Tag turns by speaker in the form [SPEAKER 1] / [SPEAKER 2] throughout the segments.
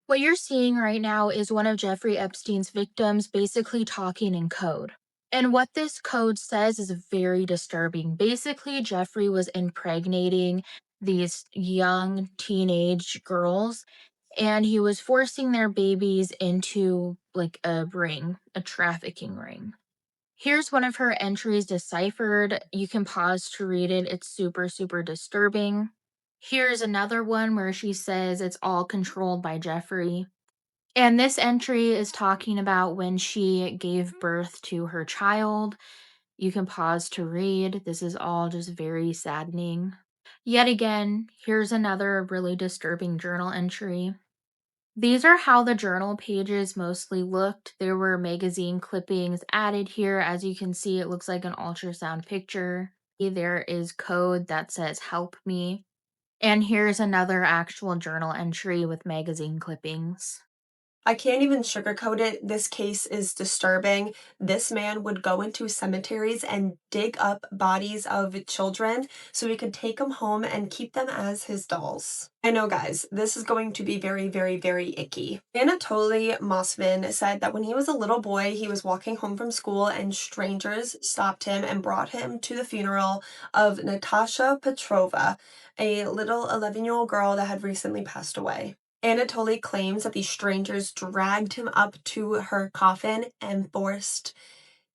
[SPEAKER 1] What you're seeing right now is one of Jeffrey Epstein's victims basically talking in code. And what this code says is very disturbing. Basically, Jeffrey was impregnating these young teenage girls and he was forcing their babies into like a ring, a trafficking ring. Here's one of her entries deciphered. You can pause to read it. It's super, super disturbing. Here's another one where she says it's all controlled by Jeffrey. And this entry is talking about when she gave birth to her child. You can pause to read. This is all just very saddening. Yet again, here's another really disturbing journal entry. These are how the journal pages mostly looked. There were magazine clippings added here. As you can see, it looks like an ultrasound picture. There is code that says help me. And here's another actual journal entry with magazine clippings.
[SPEAKER 2] I can't even sugarcoat it. This case is disturbing. This man would go into cemeteries and dig up bodies of children so he could take them home and keep them as his dolls. I know, guys, this is going to be very, very, very icky. Anatoly Moskvin said that when he was a little boy, he was walking home from school and strangers stopped him and brought him to the funeral of Natasha Petrova, a little 11-year-old girl that had recently passed away. Anatoly claims that these strangers dragged him up to her coffin and forced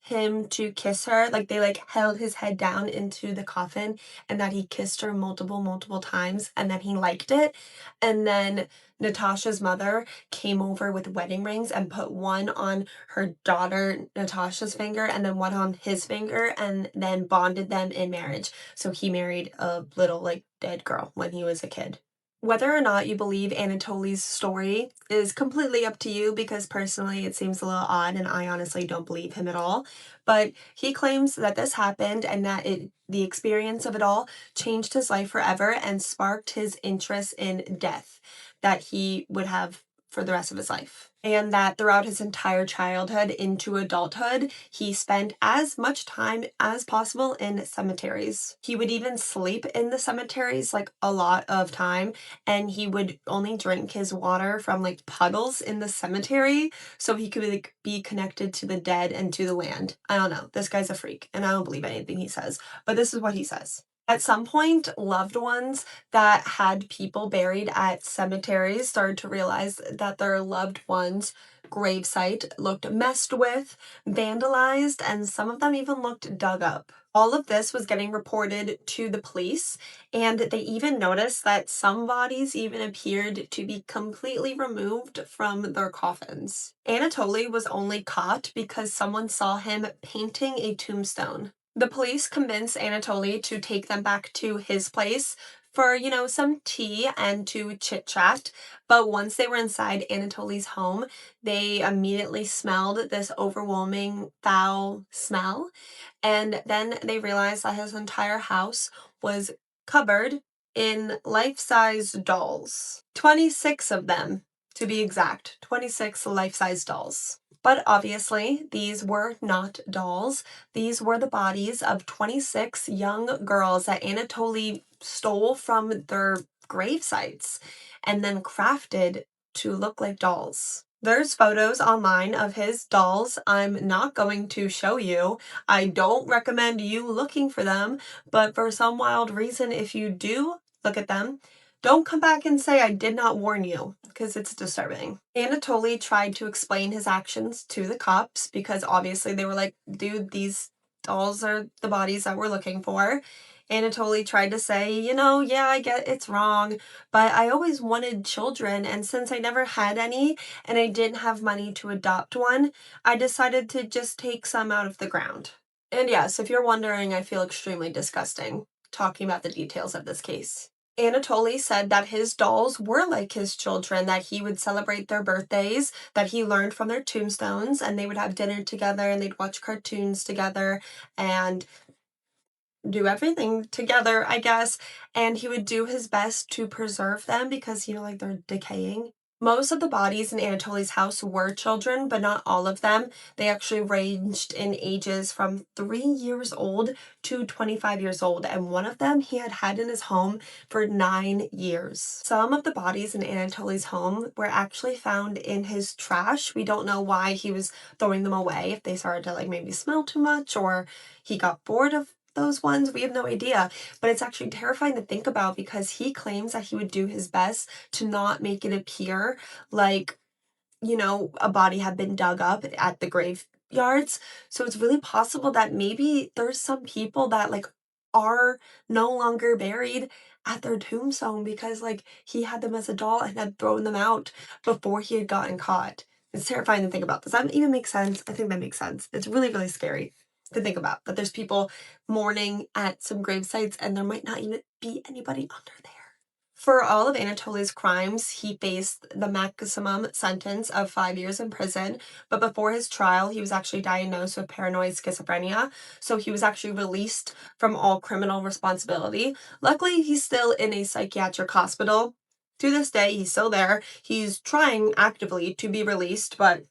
[SPEAKER 2] him to kiss her. Like they held his head down into the coffin and that he kissed her multiple times and then he liked it. And then Natasha's mother came over with wedding rings and put one on her daughter Natasha's finger and then one on his finger and then bonded them in marriage. So he married a little dead girl when he was a kid. Whether or not you believe Anatoly's story is completely up to you because personally it seems a little odd and I honestly don't believe him at all. But he claims that this happened and that the experience of it all changed his life forever and sparked his interest in death that he would have for the rest of his life. And that throughout his entire childhood into adulthood, he spent as much time as possible in cemeteries. He would even sleep in the cemeteries a lot of time, and he would only drink his water from puddles in the cemetery so he could be connected to the dead and to the land. I don't know. This guy's a freak, and I don't believe anything he says, but this is what he says. At some point, loved ones that had people buried at cemeteries started to realize that their loved ones' gravesite looked messed with, vandalized, and some of them even looked dug up. All of this was getting reported to the police, and they even noticed that some bodies even appeared to be completely removed from their coffins. Anatoly was only caught because someone saw him painting a tombstone. The police convinced Anatoly to take them back to his place for, some tea and to chit chat. But once they were inside Anatoly's home, they immediately smelled this overwhelming foul smell. And then they realized that his entire house was covered in life-size dolls. 26 of them, to be exact. 26 life-size dolls. But obviously, these were not dolls. These were the bodies of 26 young girls that Anatoly stole from their grave sites and then crafted to look like dolls. There's photos online of his dolls. I'm not going to show you. I don't recommend you looking for them, but for some wild reason, if you do look at them, don't come back and say I did not warn you, because it's disturbing. Anatoly tried to explain his actions to the cops because obviously they were like, dude, these dolls are the bodies that we're looking for. Anatoly tried to say, yeah, I get it's wrong, but I always wanted children, and since I never had any and I didn't have money to adopt one, I decided to just take some out of the ground. And yes, if you're wondering, I feel extremely disgusting talking about the details of this case. Anatoly said that his dolls were like his children, that he would celebrate their birthdays, that he learned from their tombstones, and they would have dinner together and they'd watch cartoons together and do everything together, I guess. And he would do his best to preserve them because, they're decaying. Most of the bodies in Anatoly's house were children, but not all of them. They actually ranged in ages from 3 years old to 25 years old, and one of them he had had in his home for 9 years. Some of the bodies in Anatoly's home were actually found in his trash. We don't know why he was throwing them away, if they started to like maybe smell too much or he got bored of those ones. We have no idea, but it's actually terrifying to think about because he claims that he would do his best to not make it appear like, a body had been dug up at the graveyards. So it's really possible that maybe there's some people that like are no longer buried at their tombstone because like he had them as a doll and had thrown them out before he had gotten caught. It's terrifying to think about. Does that even make sense? I think that makes sense. It's really, really scary to think about that there's people mourning at some grave sites and there might not even be anybody under there. For all of Anatoly's crimes, he faced the maximum sentence of 5 years in prison. But before his trial, he was actually diagnosed with paranoid schizophrenia. So he was actually released from all criminal responsibility. Luckily, he's still in a psychiatric hospital. To this day, he's still there. He's trying actively to be released, but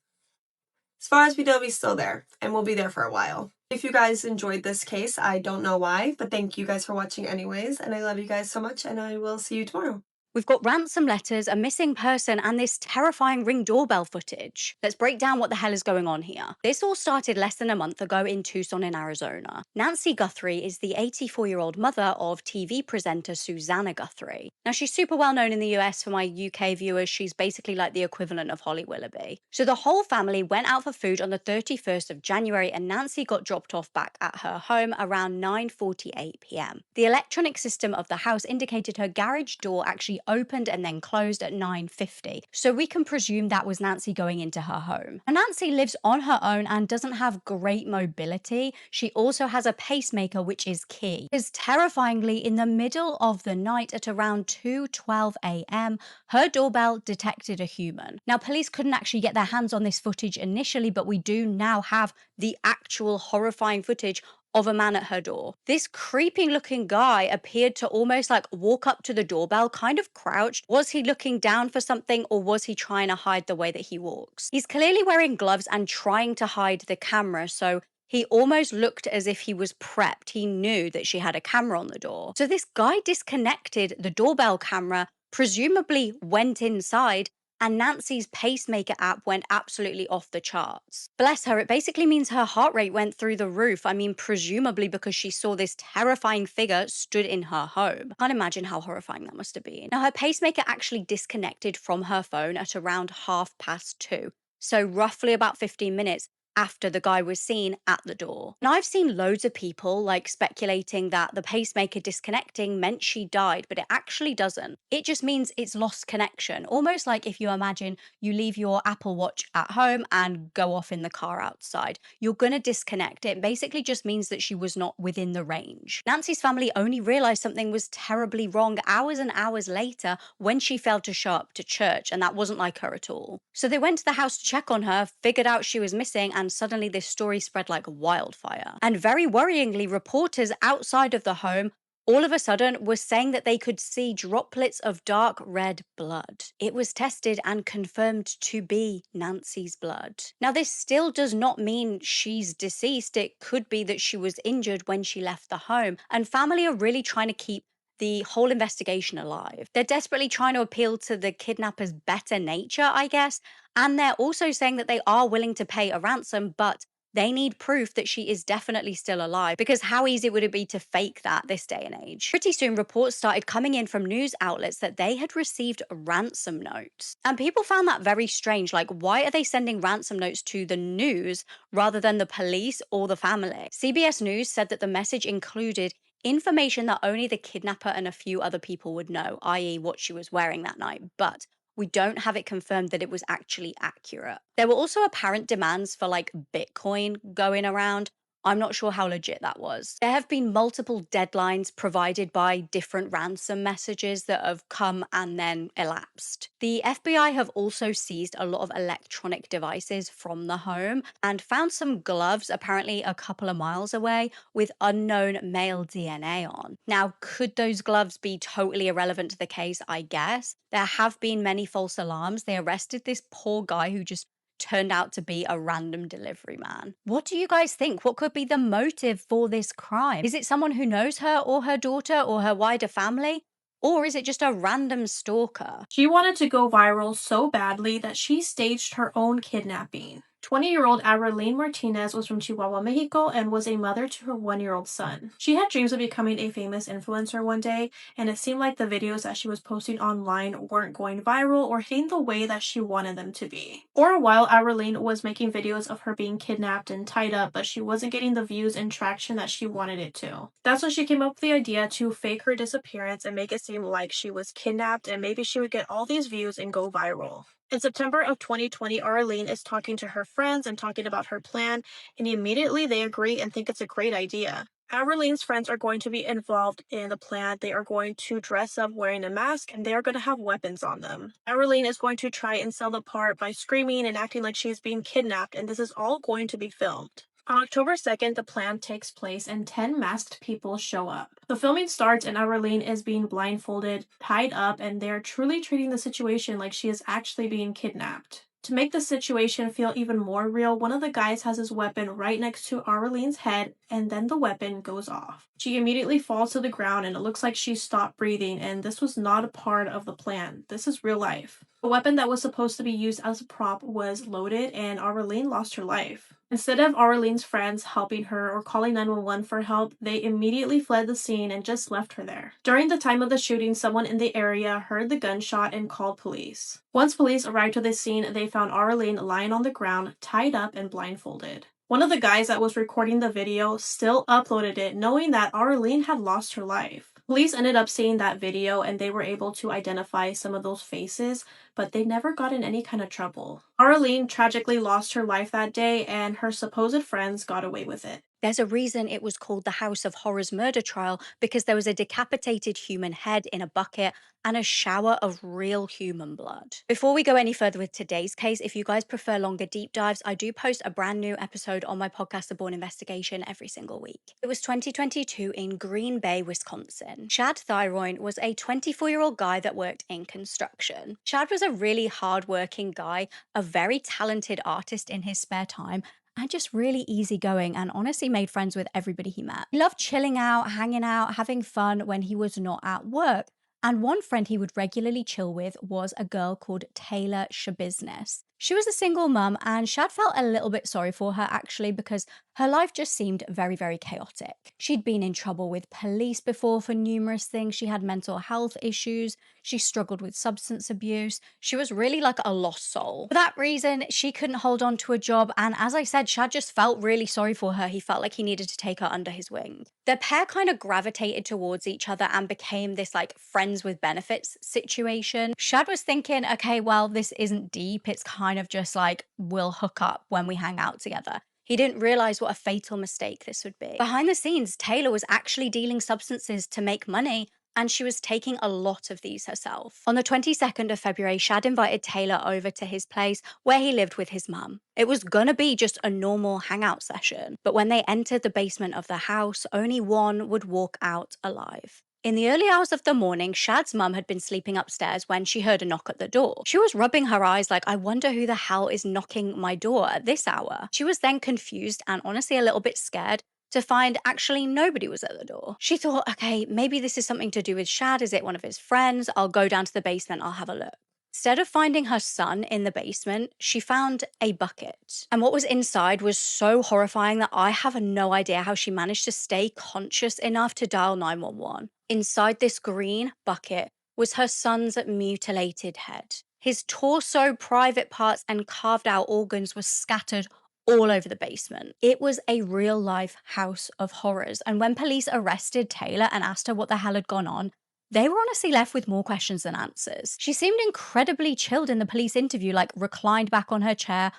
[SPEAKER 2] as far as we know, he's still there and will be there for a while. If you guys enjoyed this case, I don't know why, but thank you guys for watching anyways, and I love you guys so much, and I will see you tomorrow.
[SPEAKER 3] We've got ransom letters, a missing person, and this terrifying ring doorbell footage. Let's break down what the hell is going on here. This all started less than a month ago in Tucson, in Arizona. Nancy Guthrie is the 84-year-old mother of TV presenter Susanna Guthrie. Now, she's super well known in the US. For my UK viewers, she's basically like the equivalent of Holly Willoughby. So the whole family went out for food on the 31st of January, and Nancy got dropped off back at her home around 9:48 p.m. The electronic system of the house indicated her garage door actually opened and then closed at 9:50. So we can presume that was Nancy going into her home. And Nancy lives on her own and doesn't have great mobility. She also has a pacemaker, which is key. Because terrifyingly, in the middle of the night at around 2:12 a.m., her doorbell detected a human. Now, police couldn't actually get their hands on this footage initially, but we do now have the actual horrifying footage of a man at her door. This creepy looking guy appeared to almost like walk up to the doorbell, kind of crouched. Was he looking down for something, or was he trying to hide the way that he walks? He's clearly wearing gloves and trying to hide the camera, so he almost looked as if he was prepped. He knew that she had a camera on the door. So this guy disconnected the doorbell camera, presumably went inside, and Nancy's pacemaker app went absolutely off the charts. Bless her, it basically means her heart rate went through the roof. I mean, presumably because she saw this terrifying figure stood in her home. I can't imagine how horrifying that must have been. Now, her pacemaker actually disconnected from her phone at around 2:30. So roughly about 15 minutes after the guy was seen at the door. Now, I've seen loads of people like speculating that the pacemaker disconnecting meant she died, but it actually doesn't. It just means it's lost connection. Almost like if you imagine you leave your Apple Watch at home and go off in the car outside. You're going to disconnect it. Basically just means that she was not within the range. Nancy's family only realized something was terribly wrong hours and hours later when she failed to show up to church, and that wasn't like her at all. So they went to the house to check on her, figured out she was missing, and suddenly this story spread like wildfire. And very worryingly, reporters outside of the home all of a sudden were saying that they could see droplets of dark red blood. It was tested and confirmed to be Nancy's blood. Now, this still does not mean she's deceased. It could be that she was injured when she left the home, and family are really trying to keep the whole investigation alive. They're desperately trying to appeal to the kidnapper's better nature, I guess, and they're also saying that they are willing to pay a ransom, but they need proof that she is definitely still alive, because how easy would it be to fake that this day and age? Pretty soon, reports started coming in from news outlets that they had received ransom notes. And people found that very strange. Like, why are they sending ransom notes to the news rather than the police or the family? CBS News said that the message included information that only the kidnapper and a few other people would know, i.e., what she was wearing that night. But we don't have it confirmed that it was actually accurate. There were also apparent demands for like Bitcoin going around. I'm not sure how legit that was. There have been multiple deadlines provided by different ransom messages that have come and then elapsed. The FBI have also seized a lot of electronic devices from the home and found some gloves, apparently a couple of miles away, with unknown male DNA on. Now, could those gloves be totally irrelevant to the case? I guess. There have been many false alarms. They arrested this poor guy who just turned out to be a random delivery man. What do you guys think? What could be the motive for this crime? Is it someone who knows her or her daughter or her wider family? Or is it just a random stalker?
[SPEAKER 4] She wanted to go viral so badly that she staged her own kidnapping. 20-year-old Aurelene Martinez was from Chihuahua, Mexico, and was a mother to her 1-year-old son. She had dreams of becoming a famous influencer one day, and it seemed like the videos that she was posting online weren't going viral or hitting the way that she wanted them to be. For a while, Aurelene was making videos of her being kidnapped and tied up, but she wasn't getting the views and traction that she wanted it to. That's when she came up with the idea to fake her disappearance and make it seem like she was kidnapped, and maybe she would get all these views and go viral. In September of 2020, Arlene is talking to her friends and talking about her plan, and immediately they agree and think it's a great idea. Arlene's friends are going to be involved in the plan. They are going to dress up wearing a mask, and they are going to have weapons on them. Arlene is going to try and sell the part by screaming and acting like she's being kidnapped, and this is all going to be filmed. On October 2nd, the plan takes place and 10 masked people show up. The filming starts and Aurelene is being blindfolded, tied up, and they're truly treating the situation like she is actually being kidnapped. To make the situation feel even more real, one of the guys has his weapon right next to Aureline's head, and then the weapon goes off. She immediately falls to the ground and it looks like she stopped breathing, and this was not a part of the plan. This is real life. The weapon that was supposed to be used as a prop was loaded and Aurelene lost her life. Instead of Aureline's friends helping her or calling 911 for help, they immediately fled the scene and just left her there. During the time of the shooting, someone in the area heard the gunshot and called police. Once police arrived to the scene, they found Aurelene lying on the ground, tied up and blindfolded. One of the guys that was recording the video still uploaded it, knowing that Aurelene had lost her life. Police ended up seeing that video and they were able to identify some of those faces, but they never got in any kind of trouble. Aurelene tragically lost her life that day and her supposed friends got away with it.
[SPEAKER 3] There's a reason it was called the House of Horrors murder trial, because there was a decapitated human head in a bucket and a shower of real human blood. Before we go any further with today's case, if you guys prefer longer deep dives, I do post a brand new episode on my podcast, The Born Investigation, every single week. It was 2022 in Green Bay, Wisconsin. Shad Thyroin was a 24-year-old guy that worked in construction. Shad was a really hard-working guy, a very talented artist in his spare time, and just really easygoing, and honestly made friends with everybody he met. He loved chilling out, hanging out, having fun when he was not at work. And one friend he would regularly chill with was a girl called Taylor Shabusiness. She was a single mum, and Shad felt a little bit sorry for her actually, because her life just seemed very, very chaotic. She'd been in trouble with police before for numerous things. She had mental health issues. She struggled with substance abuse. She was really like a lost soul. For that reason, she couldn't hold on to a job. And as I said, Shad just felt really sorry for her. He felt like he needed to take her under his wing. The pair kind of gravitated towards each other and became this like friends with benefits situation. Shad was thinking, okay, well, this isn't deep. It's kind of just like, we'll hook up when we hang out together. He didn't realize what a fatal mistake this would be. Behind the scenes, Taylor was actually dealing substances to make money, and she was taking a lot of these herself. On the 22nd of February, Shad invited Taylor over to his place where he lived with his mum. It was gonna be just a normal hangout session, but when they entered the basement of the house, only one would walk out alive. In the early hours of the morning, Shad's mum had been sleeping upstairs when she heard a knock at the door. She was rubbing her eyes like, I wonder who the hell is knocking my door at this hour. She was then confused and honestly a little bit scared to find actually nobody was at the door. She thought, okay, maybe this is something to do with Shad. Is it one of his friends? I'll go down to the basement, I'll have a look. Instead of finding her son in the basement, she found a bucket. And what was inside was so horrifying that I have no idea how she managed to stay conscious enough to dial 911. Inside this green bucket was her son's mutilated head. His torso, private parts, and carved out organs were scattered all over the basement. It was a real-life house of horrors. And when police arrested Taylor and asked her what the hell had gone on, they were honestly left with more questions than answers. She seemed incredibly chilled in the police interview, like reclined back on her chair,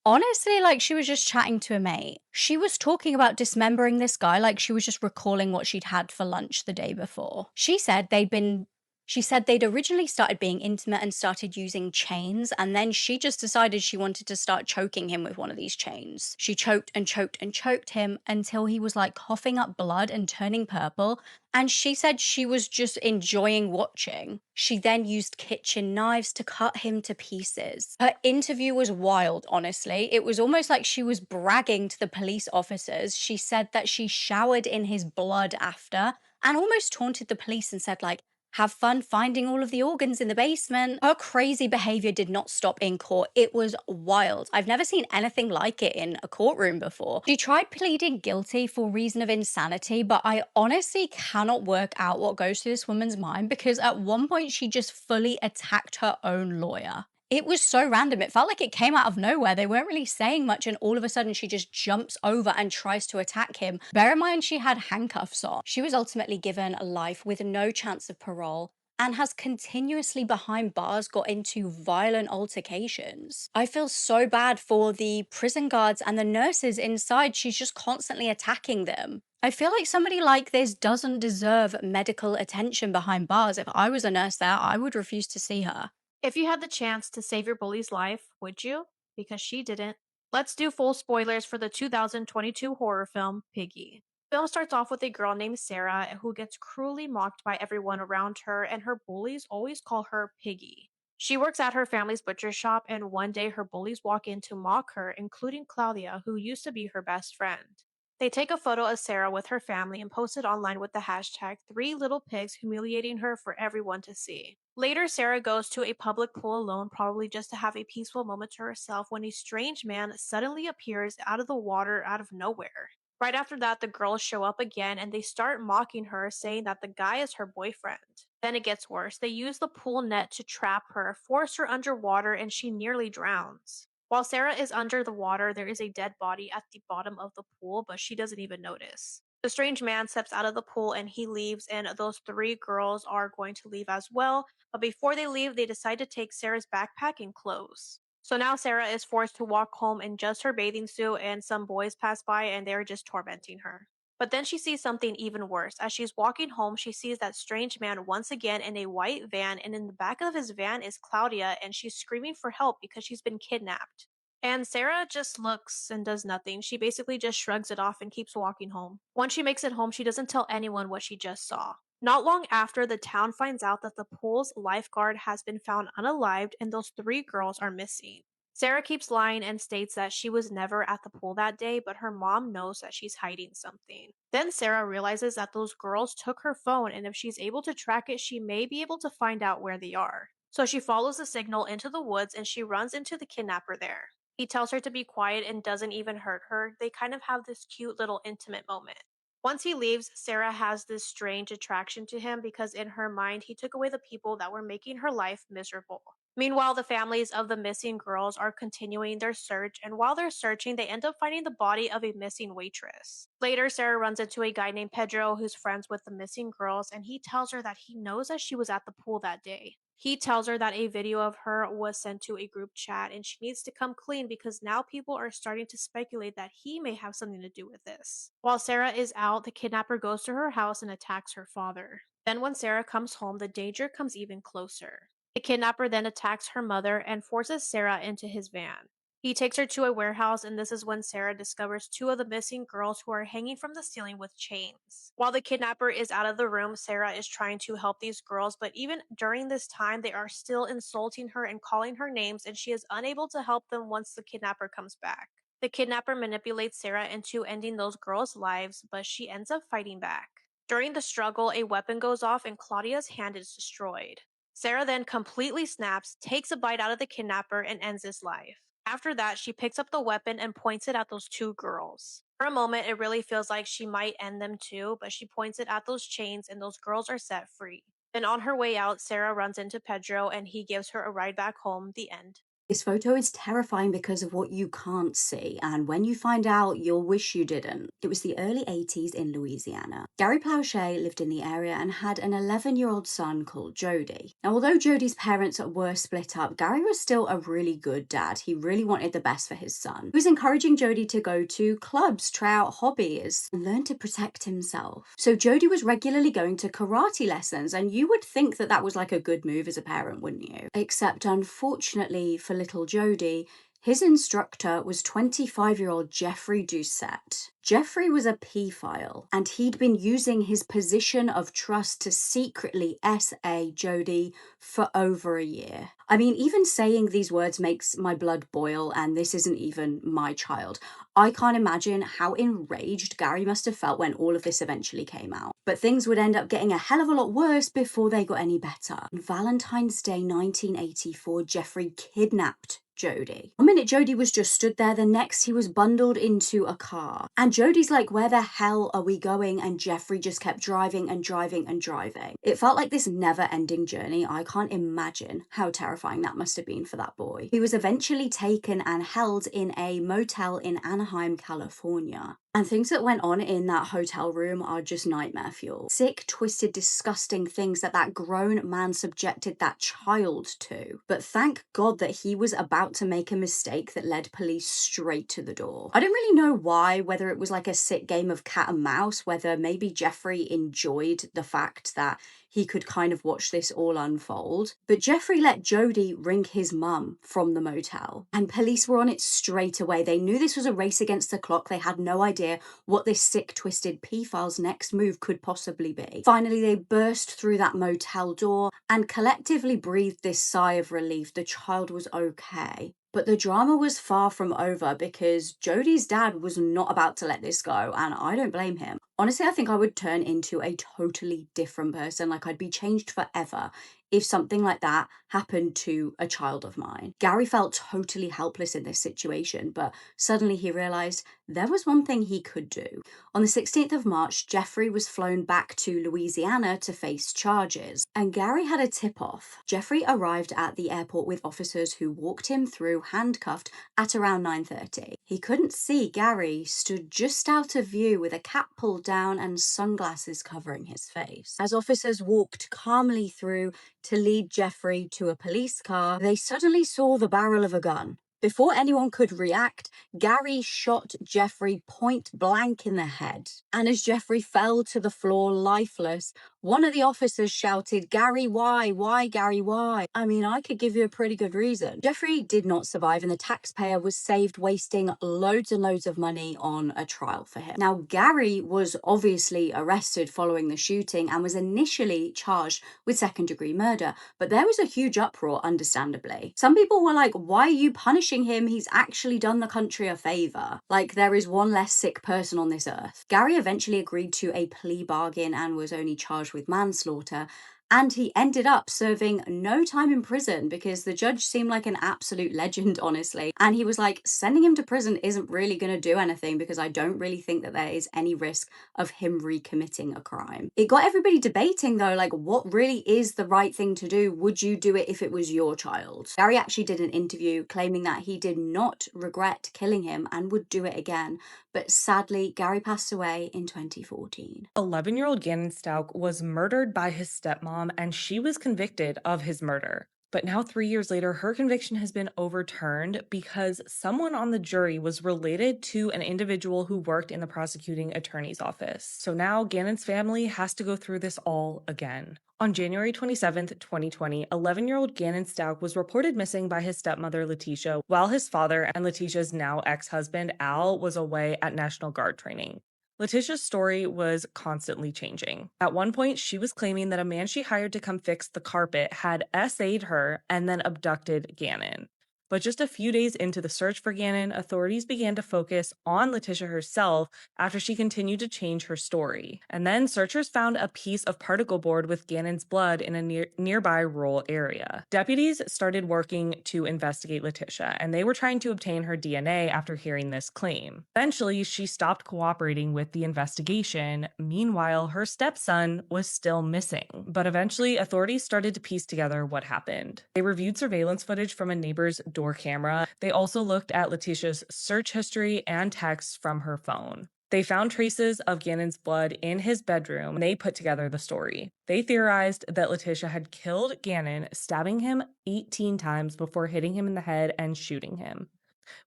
[SPEAKER 3] Honestly, like she was just chatting to a mate. She was talking about dismembering this guy like she was just recalling what she'd had for lunch the day before. She said they'd originally started being intimate and started using chains, and then she just decided she wanted to start choking him with one of these chains. She choked and choked and choked him until he was like coughing up blood and turning purple, and she said she was just enjoying watching. She then used kitchen knives to cut him to pieces. Her interview was wild, honestly. It was almost like she was bragging to the police officers. She said that she showered in his blood after and almost taunted the police and said, like, have fun finding all of the organs in the basement. Her crazy behavior did not stop in court. It was wild. I've never seen anything like it in a courtroom before. She tried pleading guilty for reason of insanity, but I honestly cannot work out what goes through this woman's mind because at one point she just fully attacked her own lawyer. It was so random. It felt like it came out of nowhere. They weren't really saying much, and all of a sudden, she just jumps over and tries to attack him. Bear in mind, she had handcuffs on. She was ultimately given a life with no chance of parole and has continuously behind bars got into violent altercations. I feel so bad for the prison guards and the nurses inside. She's just constantly attacking them. I feel like somebody like this doesn't deserve medical attention behind bars. If I was a nurse there, I would refuse to see her.
[SPEAKER 4] If you had the chance to save your bully's life, would you? Because she didn't. Let's do full spoilers for the 2022 horror film Piggy. The film starts off with a girl named Sarah who gets cruelly mocked by everyone around her, and her bullies always call her Piggy. She works at her family's butcher shop, and one day her bullies walk in to mock her, including Claudia, who used to be her best friend. They take a photo of Sarah with her family and post it online with the hashtag 3 little pigs, humiliating her for everyone to see. Later, Sarah goes to a public pool alone, probably just to have a peaceful moment to herself, when a strange man suddenly appears out of the water out of nowhere. Right after that, the girls show up again and they start mocking her, saying that the guy is her boyfriend. Then it gets worse. They use the pool net to trap her, force her underwater, and she nearly drowns. While Sarah is under the water, there is a dead body at the bottom of the pool, but she doesn't even notice. The strange man steps out of the pool and he leaves, and those three girls are going to leave as well. But before they leave, they decide to take Sarah's backpack and clothes. So now Sarah is forced to walk home in just her bathing suit, and some boys pass by and they're just tormenting her. But then she sees something even worse. As she's walking home, she sees that strange man once again in a white van, and in the back of his van is Claudia, and she's screaming for help because she's been kidnapped. And Sarah just looks and does nothing. She basically just shrugs it off and keeps walking home. Once she makes it home, she doesn't tell anyone what she just saw. Not long after, the town finds out that the pool's lifeguard has been found unalived and those three girls are missing. Sarah keeps lying and states that she was never at the pool that day, but her mom knows that she's hiding something. Then Sarah realizes that those girls took her phone, and if she's able to track it, she may be able to find out where they are. So she follows the signal into the woods and she runs into the kidnapper there. He tells her to be quiet and doesn't even hurt her. They kind of have this cute little intimate moment. Once he leaves, Sarah has this strange attraction to him because in her mind, he took away the people that were making her life miserable. Meanwhile, the families of the missing girls are continuing their search, and while they're searching, they end up finding the body of a missing waitress. Later, Sarah runs into a guy named Pedro who's friends with the missing girls, and he tells her that he knows that she was at the pool that day. He tells her that a video of her was sent to a group chat and she needs to come clean because now people are starting to speculate that he may have something to do with this. While Sarah is out, the kidnapper goes to her house and attacks her father. Then, when Sarah comes home, the danger comes even closer. The kidnapper then attacks her mother and forces Sarah into his van. He takes her to a warehouse, and this is when Sarah discovers two of the missing girls who are hanging from the ceiling with chains. While the kidnapper is out of the room, Sarah is trying to help these girls, but even during this time, they are still insulting her and calling her names, and she is unable to help them once the kidnapper comes back. The kidnapper manipulates Sarah into ending those girls' lives, but she ends up fighting back. During the struggle, a weapon goes off and Claudia's hand is destroyed. Sarah then completely snaps, takes a bite out of the kidnapper, and ends his life. After that, she picks up the weapon and points it at those two girls. For a moment, it really feels like she might end them too, but she points it at those chains and those girls are set free. Then on her way out, Sarah runs into Pedro and he gives her a ride back home. The end.
[SPEAKER 3] This photo is terrifying because of what you can't see, and when you find out, you'll wish you didn't. It was the early 80s in Louisiana. Gary Plauché lived in the area and had an 11-year-old son called Jody. Now, although Jody's parents were split up, Gary was still a really good dad. He really wanted the best for his son. He was encouraging Jody to go to clubs, try out hobbies, and learn to protect himself. So Jody was regularly going to karate lessons, and you would think that that was like a good move as a parent, wouldn't you? Except unfortunately for little Jody, his instructor was 25-year-old Jeffrey Doucette. Jeffrey was a pedophile, and he'd been using his position of trust to secretly SA Jody for over a year. I mean, even saying these words makes my blood boil, and this isn't even my child. I can't imagine how enraged Gary must have felt when all of this eventually came out. But things would end up getting a hell of a lot worse before they got any better. On Valentine's Day 1984, Jeffrey kidnapped Jody. One minute Jody was just stood there, the next he was bundled into a car. And Jody's like, where the hell are we going? And Jeffrey just kept driving and driving and driving. It felt like this never-ending journey. I can't imagine how terrifying that must have been for that boy. He was eventually taken and held in a motel in Anaheim, California. And things that went on in that hotel room are just nightmare fuel. Sick, twisted, disgusting things that grown man subjected that child to. But thank God that he was about to make a mistake that led police straight to the door. I don't really know why, whether it was like a sick game of cat and mouse, whether maybe Jeffrey enjoyed the fact that he could kind of watch this all unfold. But Jeffrey let Jody ring his mum from the motel, and police were on it straight away. They knew this was a race against the clock. They had no idea what this sick, twisted pedophile's next move could possibly be. Finally, they burst through that motel door and collectively breathed this sigh of relief. The child was okay. But the drama was far from over because Jody's dad was not about to let this go, and I don't blame him. Honestly, I think I would turn into a totally different person. Like, I'd be changed forever if something like that happened to a child of mine. Gary felt totally helpless in this situation, but suddenly he realized there was one thing he could do. On the 16th of March, Jeffrey was flown back to Louisiana to face charges, and Gary had a tip-off. Jeffrey arrived at the airport with officers who walked him through handcuffed at around 9:30. He couldn't see Gary, stood just out of view with a cap pulled down and sunglasses covering his face. As officers walked calmly through to lead Jeffrey to a police car, they suddenly saw the barrel of a gun. Before anyone could react, Gary shot Jeffrey point blank in the head. And as Jeffrey fell to the floor lifeless, one of the officers shouted, "Gary, why? Why, Gary, why?" I mean, I could give you a pretty good reason. Jeffrey did not survive, and the taxpayer was saved wasting loads and loads of money on a trial for him. Now, Gary was obviously arrested following the shooting and was initially charged with second-degree murder, but there was a huge uproar, understandably. Some people were like, why are you punishing him? He's actually done the country a favor. Like, there is one less sick person on this earth. Gary eventually agreed to a plea bargain and was only charged with manslaughter, and he ended up serving no time in prison because the judge seemed like an absolute legend, honestly. And he was like, sending him to prison isn't really going to do anything because I don't really think that there is any risk of him recommitting a crime. It got everybody debating though, like, what really is the right thing to do? Would you do it if it was your child? Gary actually did an interview claiming that he did not regret killing him and would do it again. But sadly, Gary passed away in 2014.
[SPEAKER 5] 11-year-old Gannon Stauch was murdered by his stepmom, and she was convicted of his murder. But now 3 years later, her conviction has been overturned because someone on the jury was related to an individual who worked in the prosecuting attorney's office. So now Gannon's family has to go through this all again. On January 27th, 2020, 11-year-old Gannon Stauch was reported missing by his stepmother, Letitia, while his father and Letitia's now ex-husband, Al, was away at National Guard training. Letitia's story was constantly changing. At one point, she was claiming that a man she hired to come fix the carpet had SA'd her and then abducted Gannon. But just a few days into the search for Gannon, authorities began to focus on Letitia herself after she continued to change her story. And then searchers found a piece of particle board with Gannon's blood in a nearby rural area. Deputies started working to investigate Letitia, and they were trying to obtain her DNA after hearing this claim. Eventually, she stopped cooperating with the investigation. Meanwhile, her stepson was still missing. But eventually, authorities started to piece together what happened. They reviewed surveillance footage from a neighbor's door door camera. They also looked at Letitia's search history and texts from her phone. They found traces of Gannon's blood in his bedroom, and they put together the story. They theorized that Letitia had killed Gannon, stabbing him 18 times before hitting him in the head and shooting him.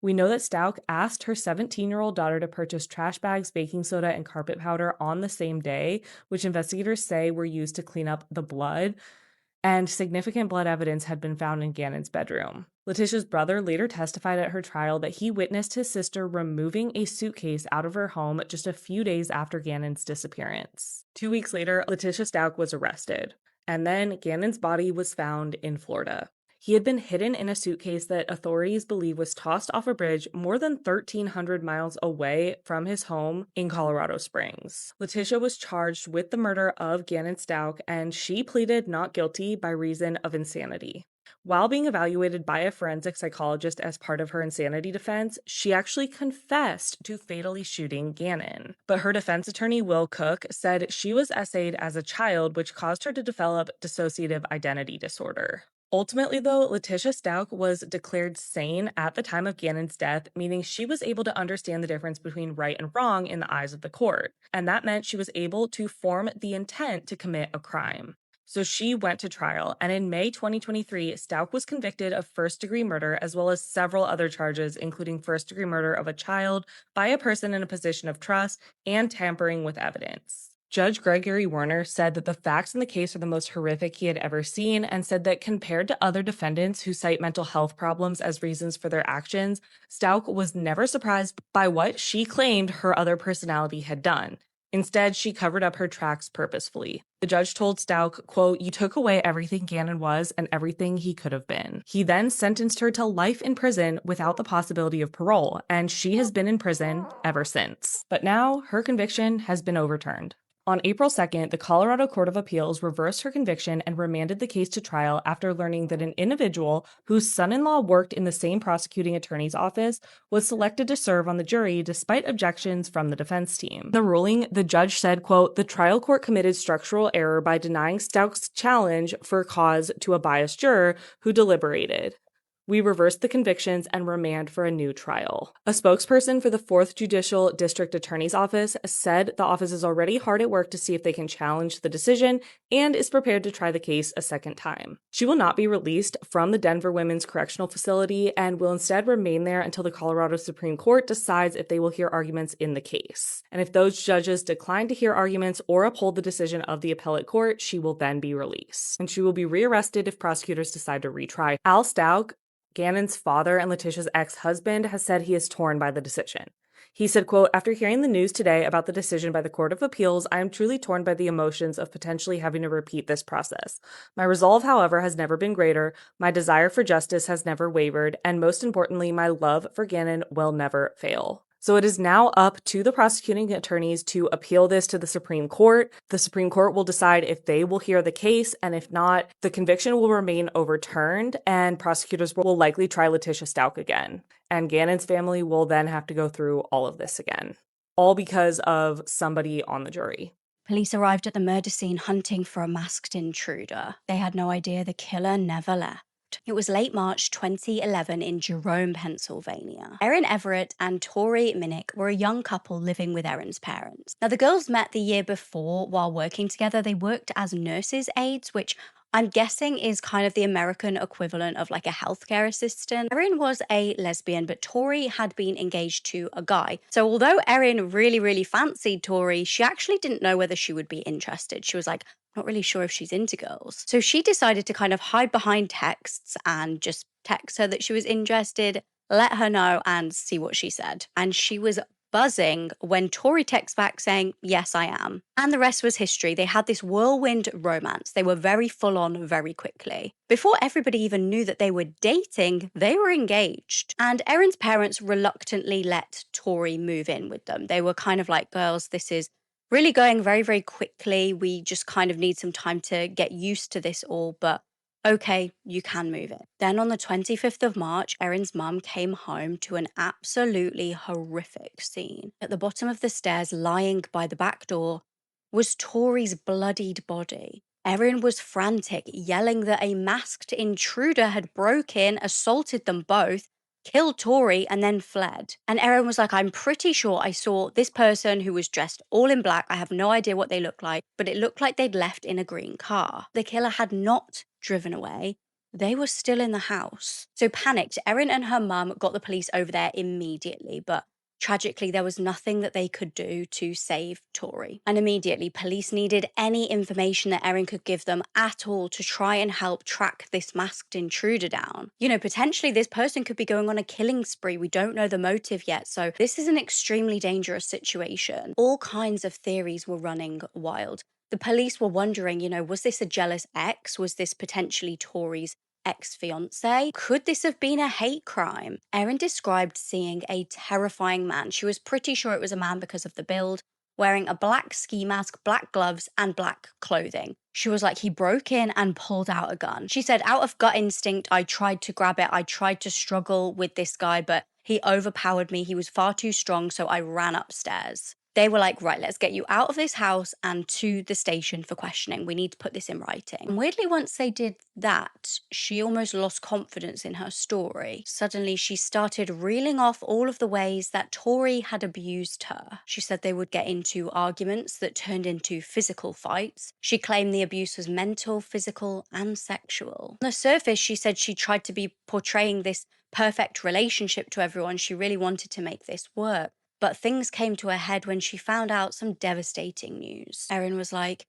[SPEAKER 5] We know that Stout asked her 17-year-old daughter to purchase trash bags, baking soda, and carpet powder on the same day, which investigators say were used to clean up the blood, and significant blood evidence had been found in Gannon's bedroom. Letitia's brother later testified at her trial that he witnessed his sister removing a suitcase out of her home just a few days after Gannon's disappearance. 2 weeks later, Letitia Stout was arrested, and then Gannon's body was found in Florida. He had been hidden in a suitcase that authorities believe was tossed off a bridge more than 1,300 miles away from his home in Colorado Springs. Letitia was charged with the murder of Gannon Stout, and she pleaded not guilty by reason of insanity. While being evaluated by a forensic psychologist as part of her insanity defense, she actually confessed to fatally shooting Gannon. But her defense attorney, Will Cook, said she was essayed as a child, which caused her to develop dissociative identity disorder. Ultimately, though, Letitia Stout was declared sane at the time of Gannon's death, meaning she was able to understand the difference between right and wrong in the eyes of the court. And that meant she was able to form the intent to commit a crime. So she went to trial, and in May 2023, Stout was convicted of first-degree murder as well as several other charges, including first-degree murder of a child by a person in a position of trust and tampering with evidence. Judge Gregory Warner said that the facts in the case are the most horrific he had ever seen, and said that compared to other defendants who cite mental health problems as reasons for their actions, Stout was never surprised by what she claimed her other personality had done. Instead, she covered up her tracks purposefully. The judge told Stout, quote, "You took away everything Gannon was and everything he could have been." He then sentenced her to life in prison without the possibility of parole, and she has been in prison ever since. But now her conviction has been overturned. On April 2nd, the Colorado Court of Appeals reversed her conviction and remanded the case to trial after learning that an individual whose son-in-law worked in the same prosecuting attorney's office was selected to serve on the jury despite objections from the defense team. In the ruling, the judge said, quote, "The trial court committed structural error by denying Stout's challenge for cause to a biased juror who deliberated. We reversed the convictions and remand for a new trial." A spokesperson for the 4th Judicial District Attorney's Office said the office is already hard at work to see if they can challenge the decision and is prepared to try the case a second time. She will not be released from the Denver Women's Correctional Facility and will instead remain there until the Colorado Supreme Court decides if they will hear arguments in the case. And if those judges decline to hear arguments or uphold the decision of the appellate court, she will then be released. And she will be rearrested if prosecutors decide to retry. Al Stout, Gannon's father and Letitia's ex-husband, has said he is torn by the decision. He said, quote, "After hearing the news today about the decision by the Court of Appeals, I am truly torn by the emotions of potentially having to repeat this process. My resolve, however, has never been greater, my desire for justice has never wavered, and most importantly, my love for Gannon will never fail." So it is now up to the prosecuting attorneys to appeal this to the Supreme Court. The Supreme Court will decide if they will hear the case, and if not, the conviction will remain overturned, and prosecutors will likely try Letitia Stout again. And Gannon's family will then have to go through all of this again, all because of somebody on the jury.
[SPEAKER 3] Police arrived at the murder scene hunting for a masked intruder. They had no idea the killer never left. It was late March 2011 in Jerome, Pennsylvania. Erin Everett and Tori Minnick were a young couple living with Erin's parents. Now, the girls met the year before while working together. They worked as nurses' aides, which I'm guessing is kind of the American equivalent of like a healthcare assistant. Erin was a lesbian, but Tori had been engaged to a guy. So although Erin really fancied Tori, she actually didn't know whether she would be interested. She was like, not really sure if she's into girls. So she decided to kind of hide behind texts and just text her that she was interested, let her know, and see what she said. And she was buzzing when Tori texts back saying, "Yes, I am." And the rest was history. They had this whirlwind romance. They were very full on very quickly. Before everybody even knew that they were dating, they were engaged. And Erin's parents reluctantly let Tori move in with them. They were kind of like, "Girls, this is really going very quickly. We just kind of need some time to get used to this all, but okay, you can move it." Then on the 25th of March, Erin's mum came home to an absolutely horrific scene. At the bottom of the stairs, lying by the back door, was Tori's bloodied body. Erin was frantic, yelling that a masked intruder had broken, assaulted them both, killed Tori, and then fled. And Erin was like, I'm pretty sure I saw this person who was dressed all in black. I have no idea what they look like, but it looked like they'd left in a green car. The killer had not driven away. They were still in the house. So panicked, Erin and her mum got the police over there immediately, but tragically, there was nothing that they could do to save Tori. And immediately, police needed any information that Erin could give them at all to try and help track this masked intruder down. You know, potentially this person could be going on a killing spree. We don't know the motive yet. So this is an extremely dangerous situation. All kinds of theories were running wild. The police were wondering, you know, was this a jealous ex? Was this potentially Tori's ex-fiance? Could this have been a hate crime? Erin described seeing a terrifying man. She was pretty sure it was a man because of the build, wearing a black ski mask, black gloves, and black clothing. She was like, he broke in and pulled out a gun. She said, out of gut instinct, I tried to grab it. I tried to struggle with this guy, but he overpowered me. He was far too strong, so I ran upstairs. They were like, right, let's get you out of this house and to the station for questioning. We need to put this in writing. And weirdly, once they did that, she almost lost confidence in her story. Suddenly, she started reeling off all of the ways that Tori had abused her. She said they would get into arguments that turned into physical fights. She claimed the abuse was mental, physical, and sexual. On the surface, she said she tried to be portraying this perfect relationship to everyone. She really wanted to make this work. But things came to a head when she found out some devastating news. Erin was like,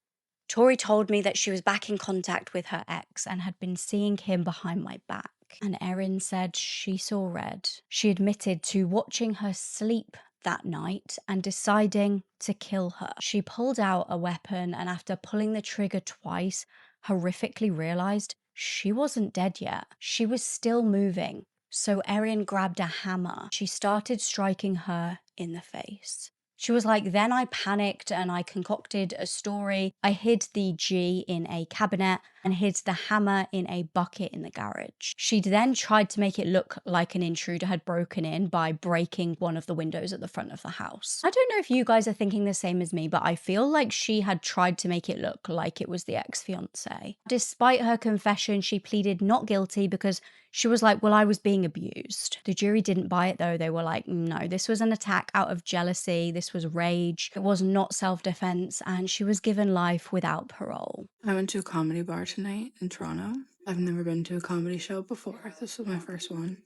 [SPEAKER 3] Tori told me that she was back in contact with her ex and had been seeing him behind my back. And Erin said she saw red. She admitted to watching her sleep that night and deciding to kill her. She pulled out a weapon and after pulling the trigger twice, horrifically realized she wasn't dead yet. She was still moving. So Erin grabbed a hammer. She started striking her in the face. She was like, then I panicked and I concocted a story. I hid the G in a cabinet and hid the hammer in a bucket in the garage. She then tried to make it look like an intruder had broken in by breaking one of the windows at the front of the house. I don't know if you guys are thinking the same as me, but I feel like she had tried to make it look like it was the ex-fiance. Despite her confession, she pleaded not guilty because she was like, well, I was being abused. The jury didn't buy it though. They were like, no, this was an attack out of jealousy. This was rage. It was not self-defense. And she was given life without parole.
[SPEAKER 6] I went to a comedy bar tonight in Toronto. I've never been to a comedy show before. This was my first one.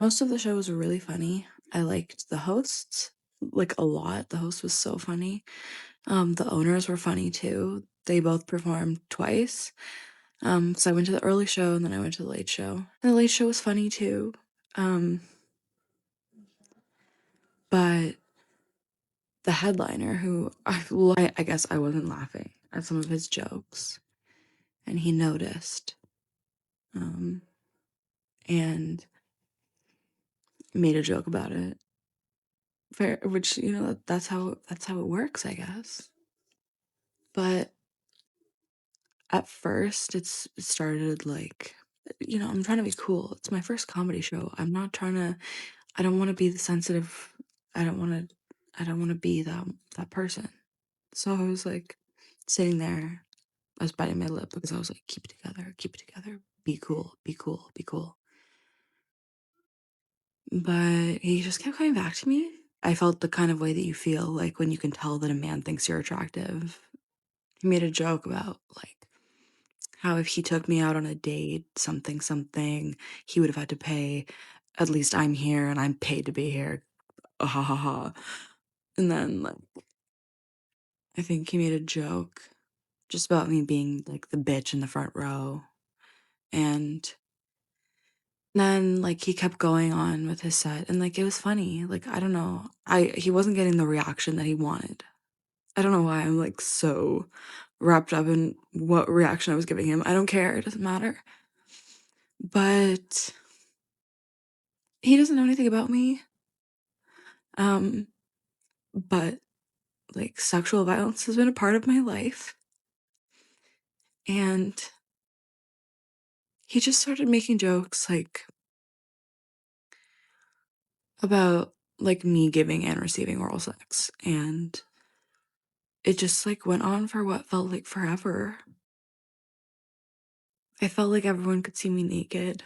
[SPEAKER 6] Most of the show was really funny. I liked the hosts like a lot. The host was so funny. The owners were funny too. They both performed twice. So I went to the early show and then I went to the late show. And the late show was funny too. But the headliner, who I guess I wasn't laughing at some of his jokes, and he noticed, and made a joke about it. Fair, which that's how it works, I guess. But at first, it started like, I'm trying to be cool. It's my first comedy show. I'm not trying to. I don't want to be the sensitive. I don't want to. I don't want to be that person. So I was like sitting there. I was biting my lip because I was like, keep it together, keep it together, be cool, be cool, be cool. But he just kept coming back to me. I felt the kind of way that you feel like when you can tell that a man thinks you're attractive. He made a joke about like how if he took me out on a date, something, he would have had to pay. At least I'm here and I'm paid to be here. Ah, ha ha ha. And then like I think he made a joke just about me being like the bitch in the front row. And then like he kept going on with his set and like it was funny. Like I don't know. He wasn't getting the reaction that he wanted. I don't know why I'm like so wrapped up in what reaction I was giving him. I don't care. It doesn't matter. But he doesn't know anything about me. But like sexual violence has been a part of my life. And he just started making jokes like about like me giving and receiving oral sex. And it just like went on for what felt like forever. I felt like everyone could see me naked.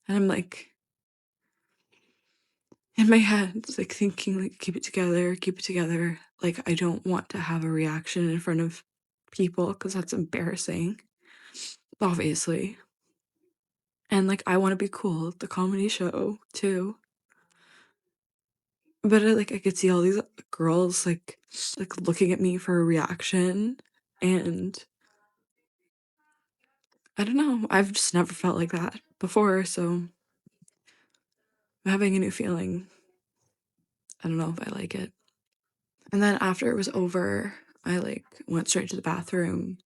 [SPEAKER 6] And I'm like, in my head, it's like thinking, like, keep it together, keep it together. Like, I don't want to have a reaction in front of people because that's embarrassing, obviously. And like, I want to be cool at the comedy show too. But I could see all these girls like looking at me for a reaction, and I don't know. I've just never felt like that before, so I'm having a new feeling. I don't know if I like it. And then after it was over, I like went straight to the bathroom.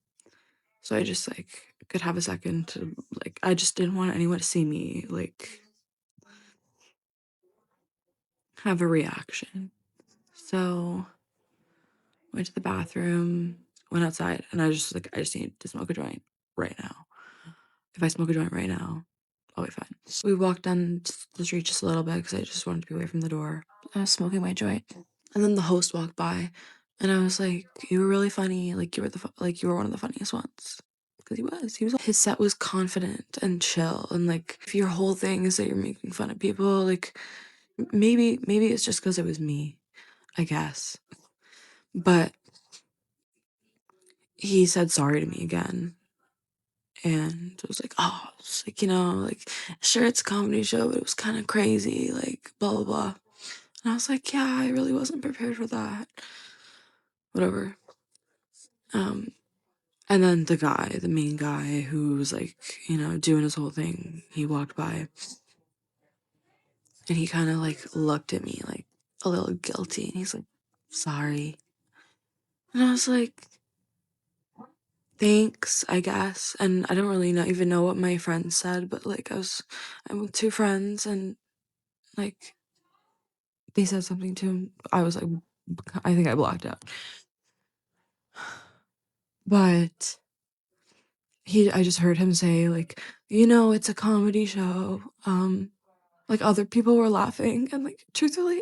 [SPEAKER 6] So I just like could have a second to like I just didn't want anyone to see me like have a reaction. So went to the bathroom, went outside, and I just need to smoke a joint right now. If I smoke a joint right now, I'll be fine. We walked down the street just a little bit because I just wanted to be away from the door. I was smoking my joint, and then the host walked by, and I was like, "You were really funny. Like you were one of the funniest ones." Because he was. He was. His set was confident and chill, and like if your whole thing is that you're making fun of people, like maybe it's just because it was me, I guess. But he said sorry to me again. And it was like, oh, it's like, like, sure, it's a comedy show, but it was kind of crazy, like, blah, blah, blah. And I was like, yeah, I really wasn't prepared for that. Whatever. Um, and then the main guy who was like, doing his whole thing, he walked by and he kind of like looked at me like a little guilty. And he's like, sorry. And I was like, thanks, I guess. And I don't really even know what my friends said, but like I'm with two friends and like they said something to him. I was like, I think I blocked out. But I just heard him say like, it's a comedy show. Like other people were laughing and like truthfully,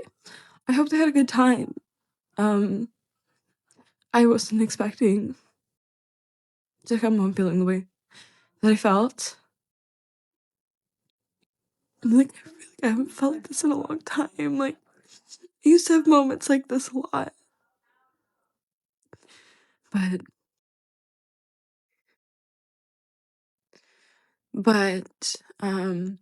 [SPEAKER 6] I hope they had a good time. Um, I wasn't expecting to come home feeling the way that I felt. And like I feel like I haven't felt like this in a long time. Like I used to have moments like this a lot. But but um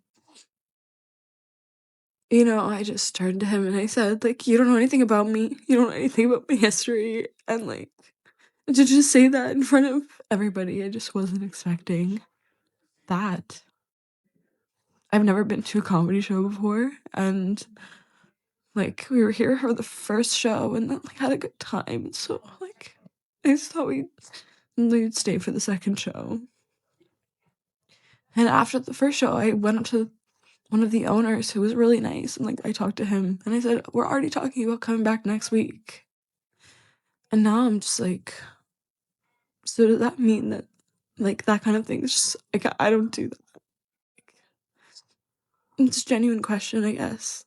[SPEAKER 6] I just turned to him and I said, like, you don't know anything about me. You don't know anything about my history. And like to just say that in front of everybody, I just wasn't expecting that. I've never been to a comedy show before, and like we were here for the first show and then like had a good time. So like I just thought we'd stay for the second show. And after the first show, I went up to one of the owners who was really nice and like I talked to him and I said, we're already talking about coming back next week. And now I'm just like, so does that mean that like that kind of thing is just like I don't do that? It's a genuine question, I guess.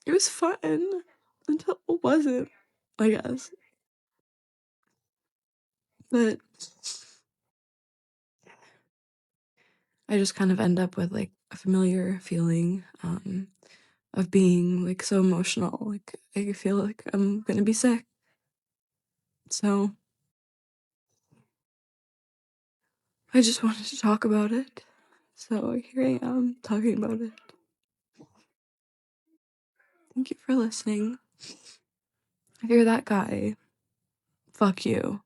[SPEAKER 6] It was fun until it wasn't, I guess. But I just kind of end up with like a familiar feeling of being like so emotional. Like I feel like I'm gonna be sick. So I just wanted to talk about it. So here I am talking about it. Thank you for listening. If you're that guy, fuck you.